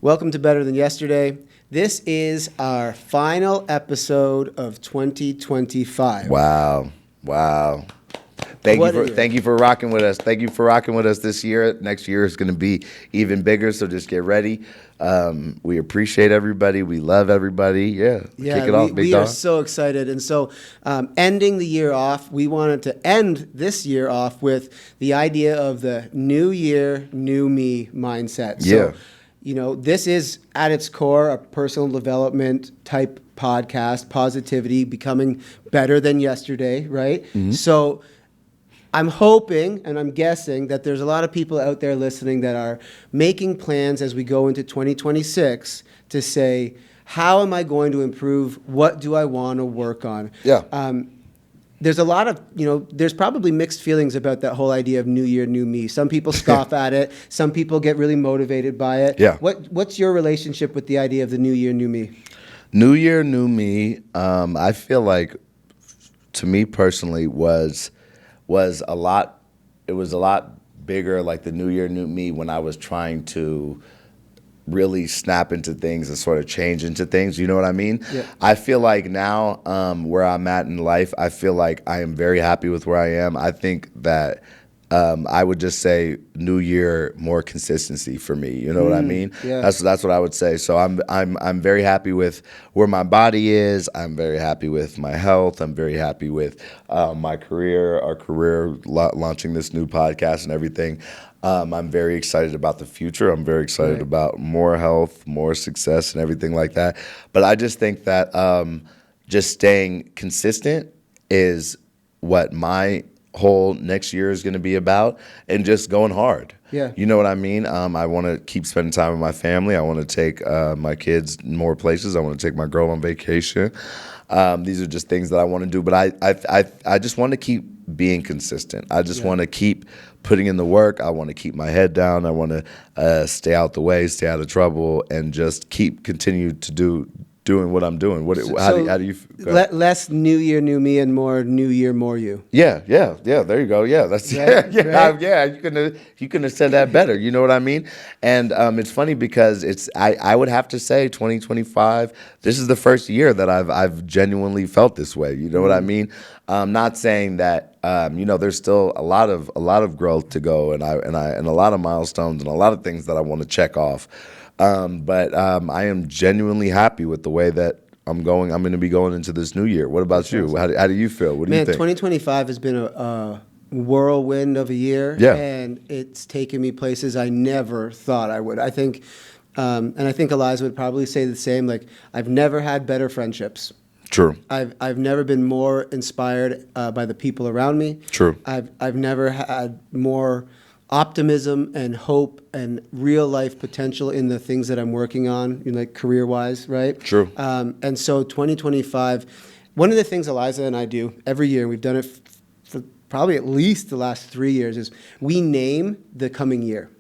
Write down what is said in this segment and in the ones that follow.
Welcome to Better Than Yesterday. This is our final episode of 2025. Wow. What a year. Thank you for rocking with us. Thank you for rocking with us this year. Next year is going to be even bigger, so just get ready. We appreciate everybody. We love everybody. Kick it off, big we dog. are so excited. And so ending the year off, we wanted to end this year off with the idea of the new year, new me mindset. So, this is at its core a personal development type podcast, positivity, becoming better than yesterday, right? Mm-hmm. So I'm hoping and I'm guessing that there's a lot of people out there listening that are making plans as we go into 2026 to say, how am I going to improve? What do I want to work on? There's a lot of, there's probably mixed feelings about that whole idea of new year, new me. Some people scoff at it. Some people get really motivated by it. Yeah. What's your relationship with the idea of the new year, new me? New year, new me. I feel like, to me personally, was a lot. It was a lot bigger, like the new year, new me, when I was trying to really snap into things and sort of change into things. You know what I mean? Yeah. I feel like now, where I'm at in life, I feel like I am very happy with where I am. I think that I would just say new year, more consistency for me. You know what I mean? Yeah. That's what I would say. So I'm very happy with where my body is. I'm very happy with my health. I'm very happy with my career, launching this new podcast and everything. I'm very excited about the future. I'm very excited about more health, more success, and everything like that. But I just think that just staying consistent is what my whole next year is going to be about, and just going hard. Yeah. You know what I mean? I want to keep spending time with my family. I want to take my kids more places. I want to take my girl on vacation. These are just things that I want to do. But I just want to keep being consistent. I just want to keep putting in the work. I want to keep my head down. I want to stay out the way, stay out of trouble, and just continue to doing what I'm doing. How do you? Less new year, new me, and more new year, more you. Yeah. There you go. Yeah, that's Right? You couldn't have said that better. You know what I mean? And it's funny because I would have to say 2025. This is the first year that I've genuinely felt this way. You know what I mean? Not saying that there's still a lot of growth to go, and a lot of milestones and a lot of things that I want to check off. But I am genuinely happy with the way that I'm going. I'm going to be going into this new year. What about you? How do you feel? What do you think? 2025 has been a whirlwind of a year, and it's taken me places I never thought I would. I think, and I think Eliza would probably say the same. Like, I've never had better friendships. True. I've never been more inspired by the people around me. True. I've never had more optimism and hope and real life potential in the things that I'm working on, like career wise, right? True. And so 2025, one of the things Eliza and I do every year, and we've done it for probably at least the last 3 years, is we name the coming year.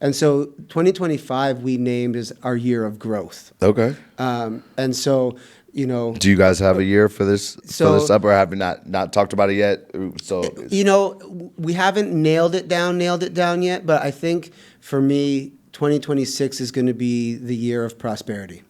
And so 2025 we named as our year of growth. Okay. And so, do you guys have a year for this up, or have you not talked about it yet? So we haven't nailed it down yet, but I think for me 2026 is going to be the year of prosperity.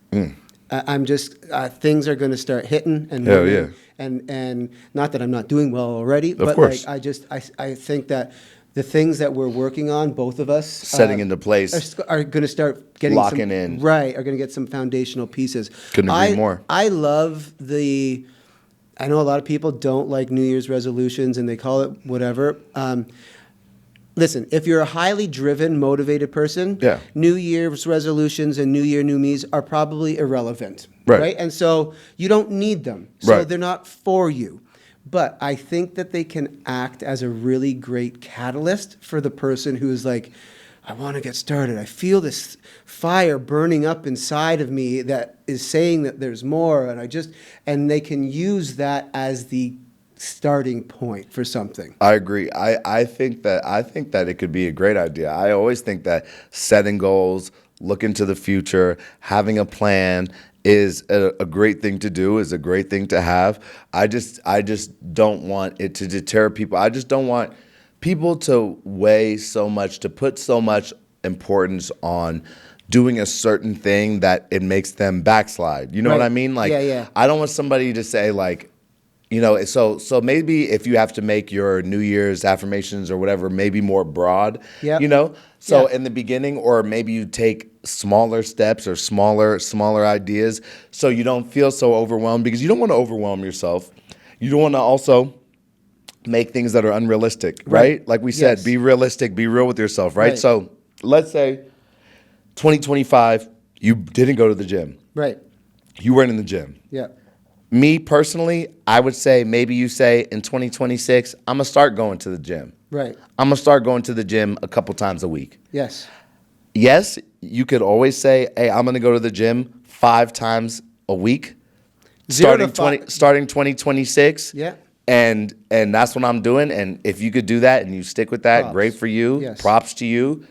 I'm just things are going to start hitting and moving, and not that I'm not doing well already, but course. I think that the things that we're working on, both of us setting into place, are going to start getting locking in. Right, are going to get some foundational pieces. Couldn't agree more. I love I know a lot of people don't like New Year's resolutions and they call it whatever. Listen, if you're a highly driven, motivated person, New Year's resolutions and New Year, new me's are probably irrelevant, right? And so you don't need them. So they're not for you. But I think that they can act as a really great catalyst for the person who is like, I want to get started. I feel this fire burning up inside of me that is saying that there's more. And they can use that as the starting point for something. I agree. I think that it could be a great idea. I always think that setting goals, looking to the future, having a plan is a great thing to do, is a great thing to have. I just don't want it to deter people. I just don't want people to weigh so much, to put so much importance on doing a certain thing that it makes them backslide. You know what I mean? Like, I don't want somebody to say like, so maybe if you have to make your New Year's affirmations or whatever, maybe more broad, So in the beginning, or maybe you take smaller steps or smaller ideas so you don't feel so overwhelmed, because you don't want to overwhelm yourself. You don't want to also make things that are unrealistic, right? Like we said, be realistic, be real with yourself, right? So let's say 2025, you didn't go to the gym. Right. You weren't in the gym. Yeah. Me personally, I would say maybe you say in 2026, I'm going to start going to the gym. Right. I'm going to start going to the gym a couple times a week. Yes. Yes, you could always say, hey, I'm going to go to the gym 5 times a week starting 2026. Yeah. And that's what I'm doing. And if you could do that and you stick with that, great for you. Yes. Props to you.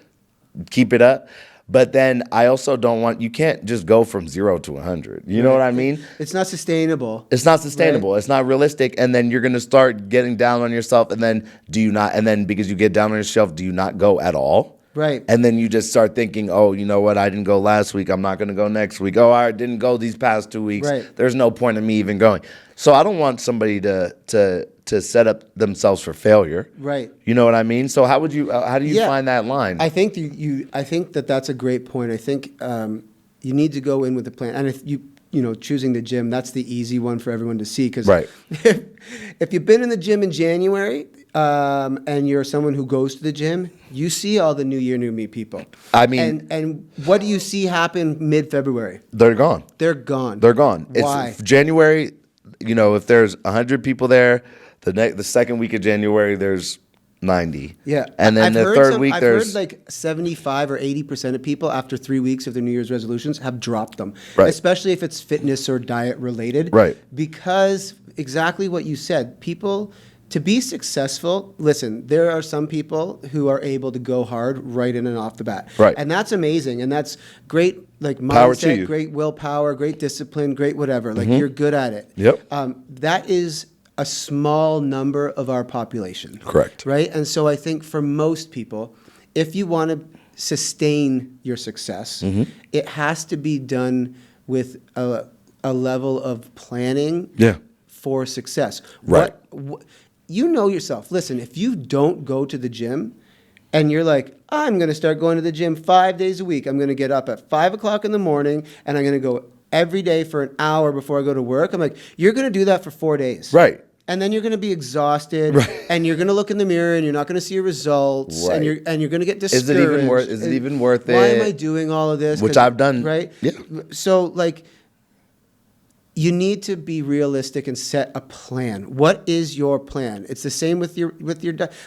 Keep it up. But then I also don't want, you can't just go from 0 to 100. You know what I mean? It's not sustainable. It's not sustainable. Right? It's not realistic. And then you're going to start getting down on yourself. And then because you get down on yourself, do you not go at all? Right. And then you just start thinking, oh, you know what? I didn't go last week. I'm not going to go next week. Oh, I didn't go these past 2 weeks. Right. There's no point in me even going. So I don't want somebody to set up themselves for failure. Right. You know what I mean? So how do you find that line? I think I think that's a great point. I think you need to go in with a plan. And if choosing the gym, that's the easy one for everyone to see, because if you've been in the gym in January and you're someone who goes to the gym, you see all the New Year, New Me people. I mean, and what do you see happen mid-February? They're gone. They're gone. They're gone. Why? It's January. If there's 100 people there, the second week of January there's 90. Yeah. And then the third week there's... I've heard like 75 or 80% of people after 3 weeks of their New Year's resolutions have dropped them. Right. Especially if it's fitness or diet related. Right. Because exactly what you said, people, to be successful, listen, there are some people who are able to go hard right in and off the bat. Right. And that's amazing. And that's great, like Power to mindset, you. great willpower, great discipline, great whatever. Like you're good at it. Yep. That is a small number of our population. Correct. Right? And so I think for most people, if you want to sustain your success, it has to be done with a level of planning for success. Right. You know yourself. Listen, if you don't go to the gym and you're like, I'm going to start going to the gym 5 days a week. I'm going to get up at 5 o'clock in the morning and I'm going to go every day for an hour before I go to work. I'm like, you're going to do that for 4 days. Right. And then you're going to be exhausted, and you're going to look in the mirror, and you're not going to see your results, and you're going to get discouraged. Is it even worth it? Why am I doing all of this? Which I've done, right? Yeah. So like, you need to be realistic and set a plan. What is your plan? It's the same with your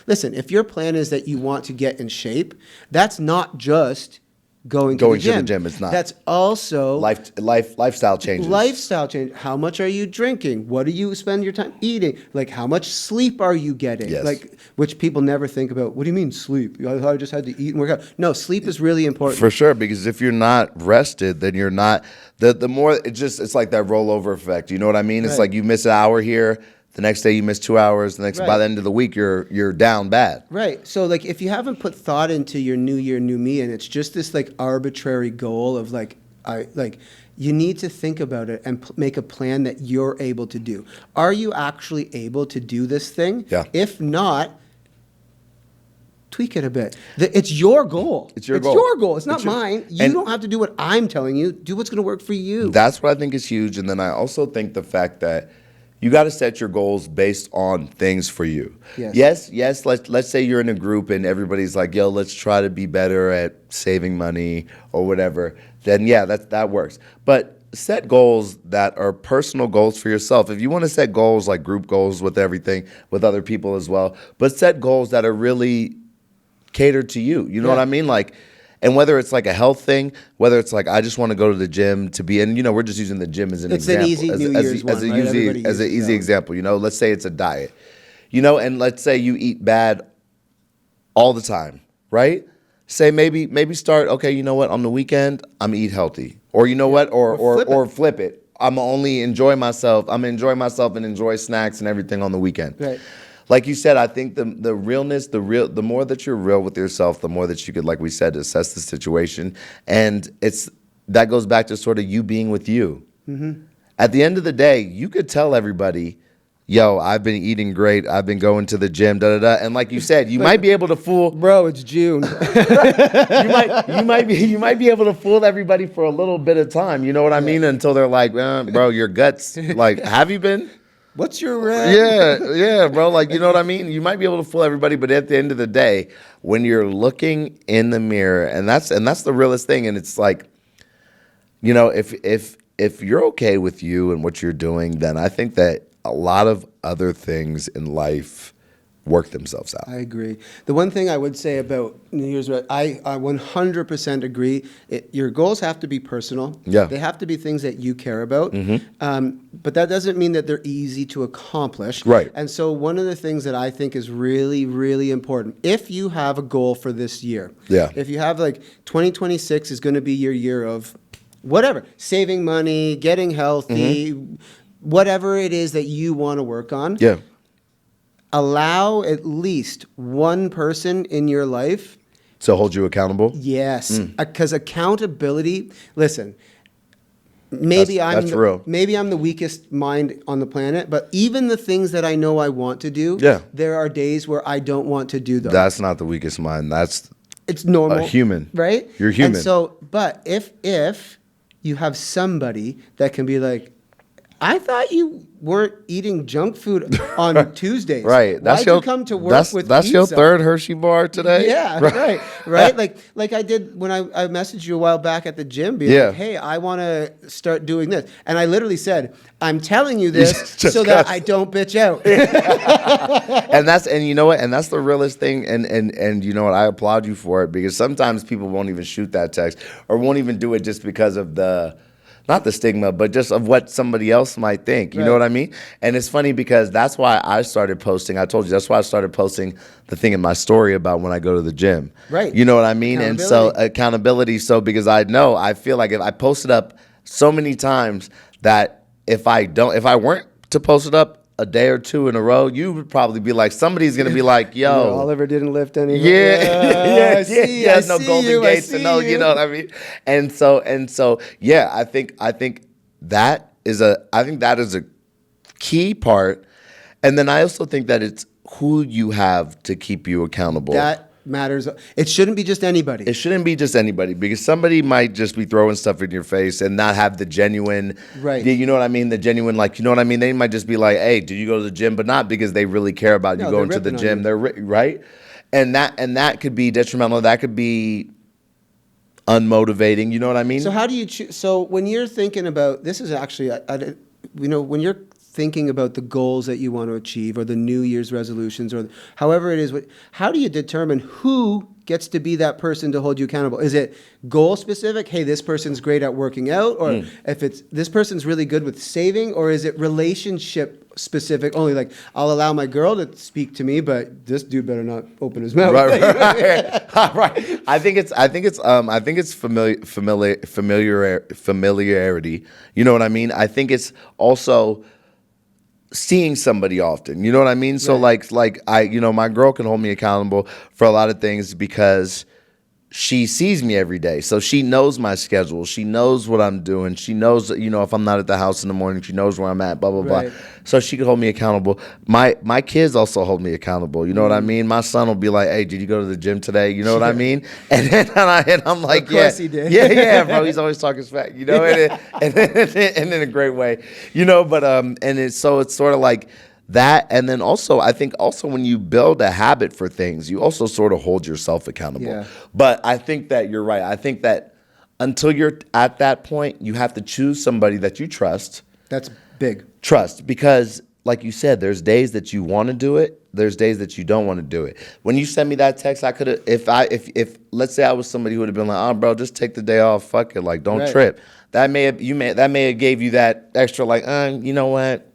listen. If your plan is that you want to get in shape, that's not just going to the gym. It's not. That's also lifestyle changes. Lifestyle change. How much are you drinking? What do you spend your time eating? Like, how much sleep are you getting? Yes. Like, which people never think about. What do you mean sleep? I thought I just had to eat and work out. No, sleep is really important. For sure, because if you're not rested, then you're not. The more it's like that rollover effect. You know what I mean? It's like you miss an hour here. The next day you miss 2 hours. By the end of the week you're down bad. Right. So like if you haven't put thought into your New Year, New Me, and it's just this like arbitrary goal of you need to think about it and make a plan that you're able to do. Are you actually able to do this thing? Yeah. If not, tweak it a bit. It's your goal. It's your goal. It's not mine. You don't have to do what I'm telling you. Do what's going to work for you. That's what I think is huge. And then I also think the fact that you got to set your goals based on things for you. Yes. Let's say you're in a group and everybody's like, yo, let's try to be better at saving money or whatever. Then that works. But set goals that are personal goals for yourself. If you want to set goals like group goals with everything, with other people as well, but set goals that are really catered to you. You know what I mean? Like, and whether it's like a health thing, whether it's like I just want to go to the gym to be, and we're just using the gym as an example. It's an easy New Year's one, right? As an easy example. Let's say it's a diet, and let's say you eat bad all the time, right? Say maybe start, okay, you know what, on the weekend I'm gonna eat healthy, or you know what, or flip it. I'm gonna only enjoy myself. I'm gonna enjoy myself and enjoy snacks and everything on the weekend. Right. like you said, I think the realness, the more that you're real with yourself, the more that you could, like we said, assess the situation, and that goes back to sort of you being with you. Mm-hmm. At the end of the day, you could tell everybody, yo, I've been eating great. I've been going to the gym, da da da. And like you said, you might be able to fool. Bro, it's June. you might be able to fool everybody for a little bit of time. You know what I mean? Until they're like, bro, your guts. Like, have you been? What's your Yeah, bro. Like, you know what I mean? You might be able to fool everybody, but at the end of the day, when you're looking in the mirror, and that's the realest thing. And it's like, you know, if you're okay with you and what you're doing, then I think that a lot of other things in life work themselves out. I agree. The one thing I would say about New Year's, I 100% agree. Your goals have to be personal. Yeah. They have to be things that you care about. Mm-hmm. But that doesn't mean that they're easy to accomplish. Right. And so one of the things that I think is really, really important, if you have a goal for this year, if you have like 2026 is going to be your year of whatever, saving money, getting healthy, whatever it is that you want to work on. Yeah. Allow at least one person in your life to hold you accountable. Yes, because accountability. Listen, maybe I'm the weakest mind on the planet, but even the things that I know I want to do, there are days where I don't want to do them. That's not the weakest mind. It's normal. A human, right? You're human. And so, but if you have somebody that can be like, I thought you weren't eating junk food on Tuesdays. Right. Why'd you come to work with That's pizza? your third Hershey bar today? Yeah, right. Like I did when I messaged you a while back at the gym, being like, hey, I want to start doing this. And I literally said, I'm telling you this so that I don't bitch out. And you know what? And that's the realest thing. And you know what? I applaud you for it, because sometimes people won't even shoot that text or won't even do it just because of not the stigma, but just of what somebody else might think. You know what I mean? And it's funny because that's why I started posting. I told you, that's why I started posting the thing in my story about when I go to the gym. Right. You know what I mean? And so accountability. So because I feel like if I post it up so many times that if I weren't to post it up a day or two in a row, you would probably be like, somebody's gonna be like, yo, Oliver didn't lift any. I see no Golden Gates and no, you know what I mean? And so, yeah, I think that is a key part. And then I also think that it's who you have to keep you accountable. That matters. It shouldn't be just anybody. It shouldn't be just anybody, because somebody might just be throwing stuff in your face and not have the genuine, you know what I mean? The genuine, like, you know what I mean? They might just be like, hey, do you go to the gym? But not because they really care about you going to the gym. They're right. And that could be detrimental. That could be unmotivating. You know what I mean? So how do you choose? So when you're thinking about, this is actually, when you're thinking about the goals that you want to achieve or the New Year's resolutions or however it is, how do you determine who gets to be that person to hold you accountable? Is it goal specific? Hey, this person's great at working out, or if it's this person's really good with saving, or is it relationship specific? Only like, I'll allow my girl to speak to me, but this dude better not open his mouth. Right. I think it's familiarity. You know what I mean? I think it's also seeing somebody often, you know what I mean? So like my girl can hold me accountable for a lot of things because she sees me every day. So she knows my schedule. She knows what I'm doing. She knows, if I'm not at the house in the morning, she knows where I'm at, blah, blah, blah. So she could hold me accountable. My kids also hold me accountable. You know what I mean? My son will be like, hey, did you go to the gym today? You know what I mean? And then I'm like, of course he did. Yeah, bro. He's always talking smack, and in a great way, but and it's sort of like that. And then also, I think when you build a habit for things, you also sort of hold yourself accountable. Yeah. But I think that you're right. I think that until you're at that point, you have to choose somebody that you trust. That's big. Trust, because like you said, there's days that you want to do it. There's days that you don't want to do it. When you send me that text, I could have, if let's say I was somebody who would have been like, oh, bro, just take the day off. Fuck it. Like, don't trip. That may have gave you that extra, like, you know what?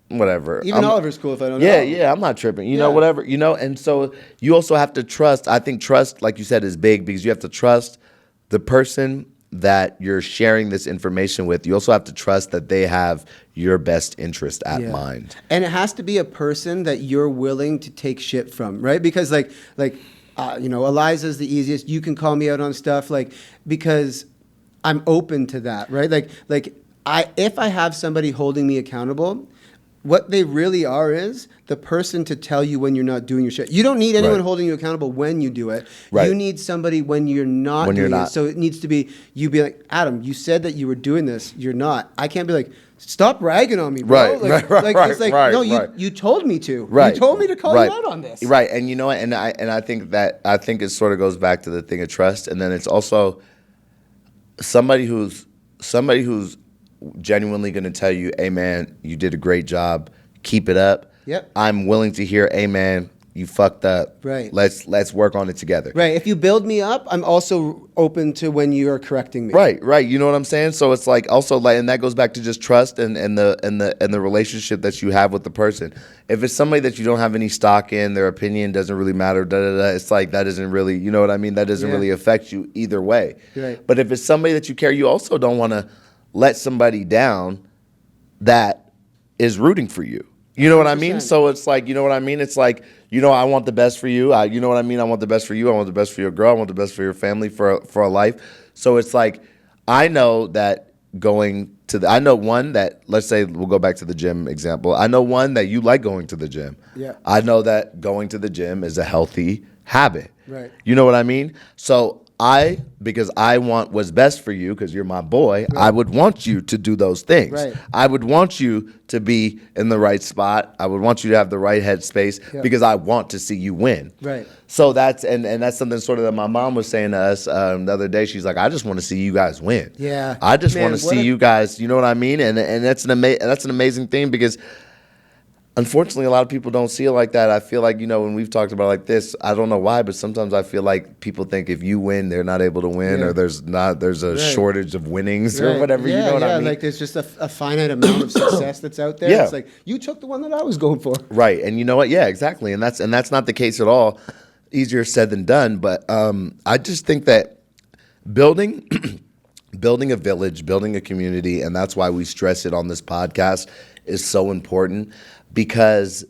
Whatever. Even Oliver's cool if I don't know. Yeah, I'm not tripping. You know, whatever, and so you also have to trust. I think trust, like you said, is big, because you have to trust the person that you're sharing this information with, you also have to trust that they have your best interest at mind. And it has to be a person that you're willing to take shit from, right? Because Eliza's the easiest. You can call me out on stuff, because I'm open to that, right? If I have somebody holding me accountable, what they really are is the person to tell you when you're not doing your shit. You don't need anyone holding you accountable when you do it. Right. You need somebody when you're not doing it. So it needs to be, you be like, Adam, you said that you were doing this. You're not. I can't be like, stop ragging on me, bro. You told me to. Right. You told me to call you out on this. Right. And you know what? And I think it sort of goes back to the thing of trust. And then it's also somebody who's genuinely going to tell you, hey man, you did a great job, keep it up. Yep. I'm willing to hear, hey man, you fucked up. Right. Let's work on it together. Right. If you build me up, I'm also open to when you are correcting me. Right. You know what I'm saying? So it's and that goes back to just trust and the relationship that you have with the person. If it's somebody that you don't have any stock in, their opinion doesn't really matter, it's like that isn't really, you know what I mean? That doesn't really affect you either way. Right. But if it's somebody that you care, you also don't want to let somebody down that is rooting for you. You know what I mean? So it's like, you know what I mean? It's like, I want the best for you. You know what I mean? I want the best for you. I want the best for your girl. I want the best for your family, for a life. So it's like, I know that I know one that, let's say we'll go back to the gym example. I know one that you like going to the gym. Yeah. I know that going to the gym is a healthy habit. Right. You know what I mean? So because I want what's best for you, because you're my boy, right. I would want you to do those things. Right. I would want you to be in the right spot. I would want you to have the right headspace because I want to see you win. Right. So that's something sort of that my mom was saying to us the other day. She's like, I just want to see you guys win. Yeah. I just want to see you guys. You know what I mean? And that's an amazing thing, because unfortunately, a lot of people don't see it like that. I feel like, when we've talked about it like this, I don't know why, but sometimes I feel like people think if you win, they're not able to win, or there's a shortage of winnings or whatever. Yeah, you know what I mean? Like there's just a finite amount of success that's out there. Yeah. It's like, you took the one that I was going for. Right. And you know what? Yeah, exactly. And that's not the case at all. Easier said than done. But I just think that building a village, building a community, and that's why we stress it on this podcast, is so important. Because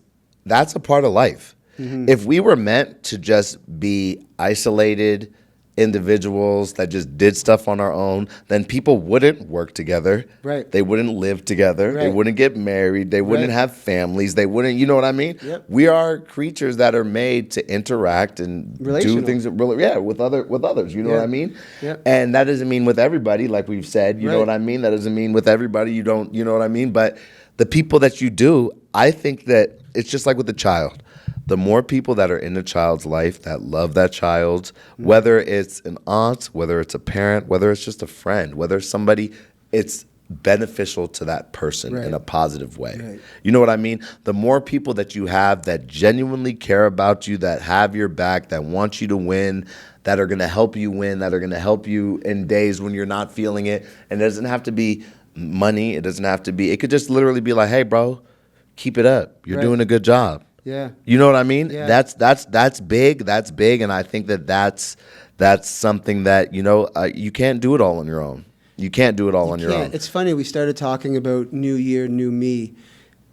that's a part of life. Mm-hmm. If we were meant to just be isolated individuals that just did stuff on our own, then people wouldn't work together. Right. They wouldn't live together. Right. They wouldn't get married. They wouldn't have families. They wouldn't, you know what I mean? Yep. We are creatures that are made to interact and do things with others. You know what I mean? Yep. And that doesn't mean with everybody, like we've said. You know what I mean? That doesn't mean with everybody. You don't. You know what I mean? But the people that you do, I think that it's just like with a child. The more people that are in a child's life that love that child, whether it's an aunt, whether it's a parent, whether it's just a friend, whether it's somebody, it's beneficial to that person in a positive way. Right. You know what I mean? The more people that you have that genuinely care about you, that have your back, that want you to win, that are going to help you win, that are going to help you in days when you're not feeling it. And it doesn't have to be money. It doesn't have to be. It could just literally be like, hey, bro, keep it up. You're doing a good job. Yeah. You know what I mean? Yeah. That's big. That's big. And I think that's something that, you can't do it all on your own. You can't do it all on your own. It's funny. We started talking about new year, new me,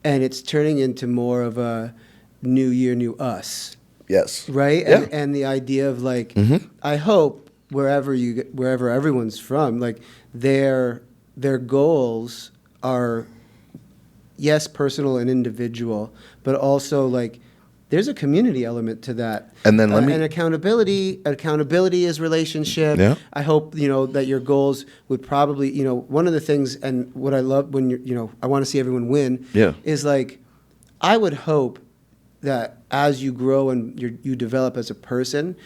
and it's turning into more of a new year, new us. Yes. Right? Yeah. And the idea of I hope wherever everyone's from, their goals are, yes, personal and individual, but also there's a community element to that. And then and accountability is relationship. Yeah. I hope, that your goals would probably, one of the things, and what I love when I want to see everyone win, is I would hope that as you grow and you develop as a person,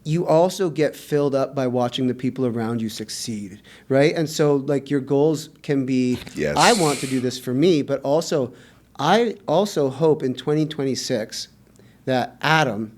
you also get filled up by watching the people around you succeed, right? And so, your goals can be, yes, I want to do this for me, but also, I also hope in 2026 that Adam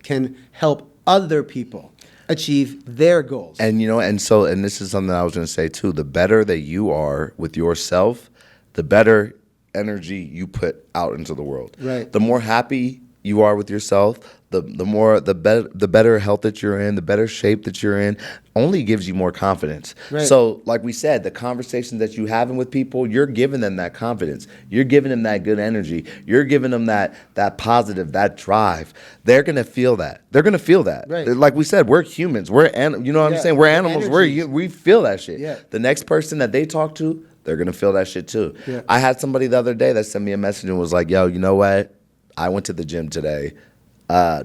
can help other people achieve their goals. And, and this is something I was going to say too, the better that you are with yourself, the better energy you put out into the world. Right. The more happy you are with yourself, the better health that you're in, the better shape that you're in, only gives you more confidence. Right. So, like we said, the conversations that you having with people, you're giving them that confidence. You're giving them that good energy. You're giving them that positive, that drive. They're gonna feel that. They're gonna feel that. Right. Like we said, we're humans. You know what I'm saying? We're animals. We feel that shit. Yeah. The next person that they talk to, they're gonna feel that shit too. Yeah. I had somebody the other day that sent me a message and was like, "Yo, you know what? I went to the gym today.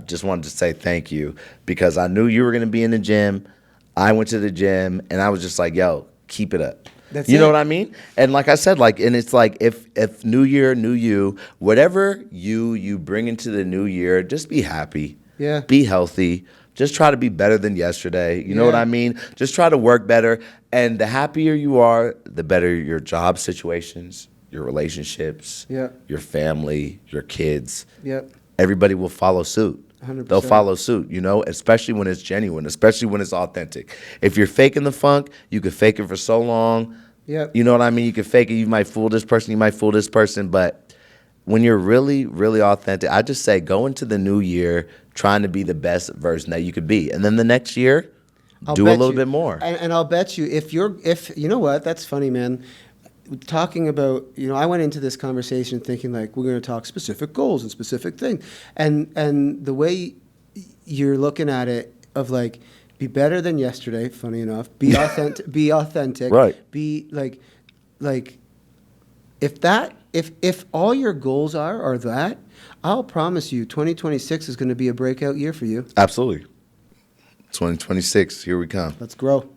Just wanted to say thank you because I knew you were gonna be in the gym. I went to the gym and I was just like, yo, keep it up." You know what I mean? And like I said, and it's like if new year, new you, whatever you bring into the new year, just be happy. Yeah. Be healthy. Just try to be better than yesterday. You know what Yeah. I mean? Just try to work better. And the happier you are, the better your job situations, your relationships, Yeah. your family, your kids. Yep. Everybody will follow suit. 100%. They'll follow suit, especially when it's genuine, especially when it's authentic. If you're faking the funk, you could fake it for so long. Yep. You know what I mean? You could fake it. You might fool this person. You might fool this person. But when you're really, really authentic, I just say go into the new year trying to be the best version that you could be. And then the next year, do a little bit more. And I'll bet you if you know what, that's funny, man. Talking about, I went into this conversation thinking like we're going to talk specific goals and specific things, and the way you're looking at it of like be better than yesterday. Funny enough, be authentic. Be authentic. Right. Be like if all your goals are that, I'll promise you, 2026 is going to be a breakout year for you. Absolutely. 2026, here we come. Let's grow.